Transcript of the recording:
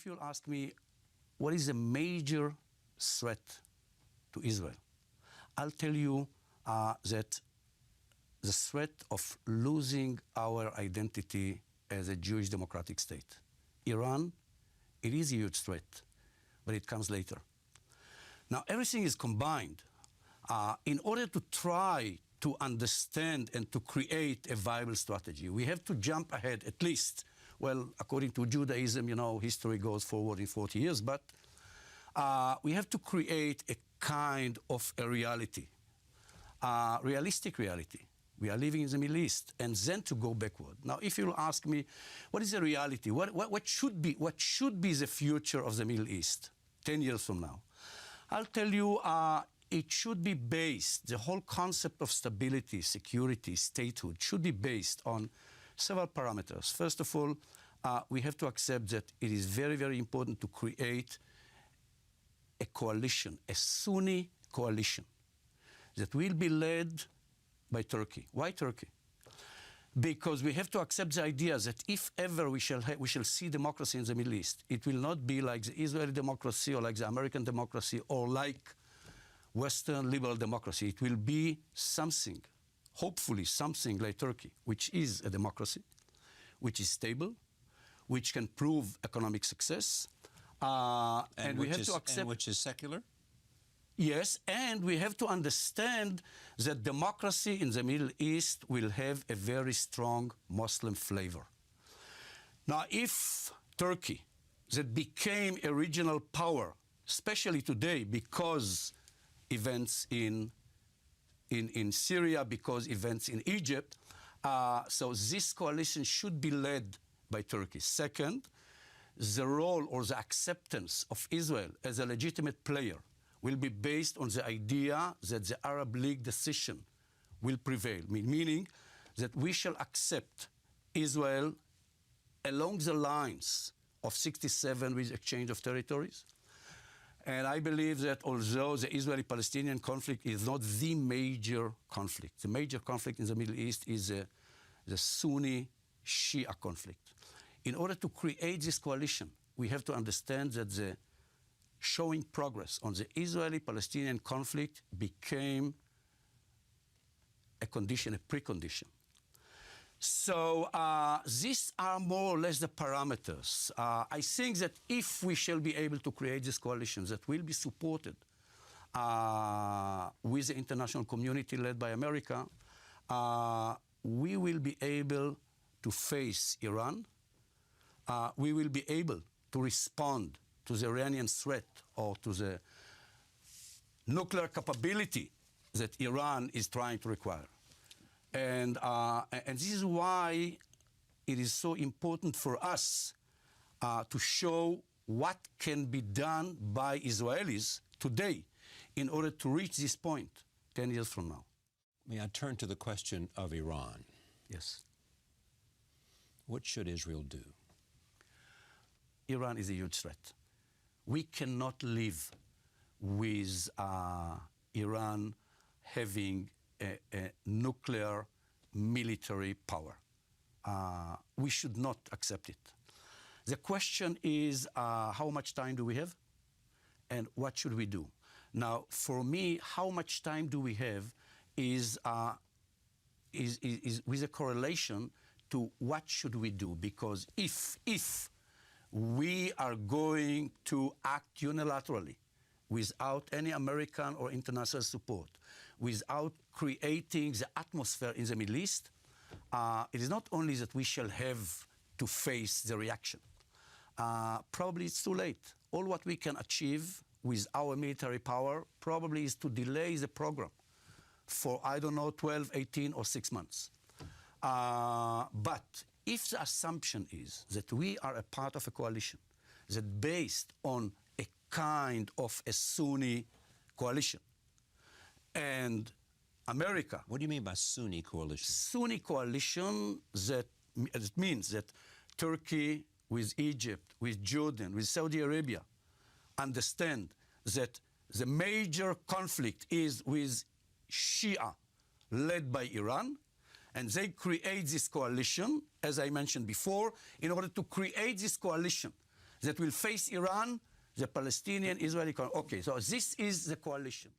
if you'll ask me, what is a major threat to Israel? I'll tell you that the threat of losing our identity as a Jewish democratic state. Iran, it is a huge threat, but it comes later. Now, everything is combined in order to try to understand and to create a viable strategy. We have to jump ahead at least. Well, according to Judaism, you know, history goes forward in 40 years, but we have to create a kind of a reality, realistic reality. We are living in the Middle East, and then to go backward. Now, if you'll ask me, what is the reality? What should be the future of the Middle East 10 years from now? I'll tell you, it should be based, the whole concept of stability, security, statehood should be based on several parameters. First of all, we have to accept that it is very, very important to create a coalition, a Sunni coalition, that will be led by Turkey. Why Turkey? Because we have to accept the idea that if ever we shall see democracy in the Middle East, it will not be like the Israeli democracy or like the American democracy or like Western liberal democracy. It will be something, hopefully something like Turkey, which is a democracy, which is stable, which can prove economic success, and we have to accept, and which is secular. Yes, and we have to understand that democracy in the Middle East will have a very strong Muslim flavor. Now, if Turkey, that became a regional power, especially today because events in Syria, because events in Egypt, so this coalition should be led by Turkey. Second, the role or the acceptance of Israel as a legitimate player will be based on the idea that the Arab League decision will prevail, meaning that we shall accept Israel along the lines of 67 with exchange of territories. And I believe that although the Israeli-Palestinian conflict is not the major conflict, the major conflict in the Middle East is the Sunni-Shia conflict. In order to create this coalition, we have to understand that the showing progress on the Israeli-Palestinian conflict became a condition, a precondition. So these are more or less the parameters. I think that if we shall be able to create this coalition that will be supported with the international community led by America, we will be able to face Iran. We will be able to respond to the Iranian threat or to the nuclear capability that Iran is trying to require. And this is why it is so important for us to show what can be done by Israelis today in order to reach this point 10 years from now. May I turn to the question of Iran? Yes. What should Israel do? Iran is a huge threat. We cannot live with Iran having a nuclear military power. We should not accept it. The question is, how much time do we have? And what should we do? Now, for me, how much time do we have is with a correlation to what should we do. Because if we are going to act unilaterally without any American or international support, without creating the atmosphere in the Middle East, it is not only that we shall have to face the reaction. Probably it's too late. All what we can achieve with our military power probably is to delay the program for, I don't know, 12, 18, or 6 months. But if the assumption is that we are a part of a coalition that based on a kind of a Sunni coalition, and America... What do you mean by Sunni coalition? Sunni coalition, that it means that Turkey with Egypt, with Jordan, with Saudi Arabia understand that the major conflict is with Shia led by Iran, and they create this coalition, as I mentioned before. In order to create this coalition, that will face Iran, the Palestinian-Israeli. Okay, so this is the coalition.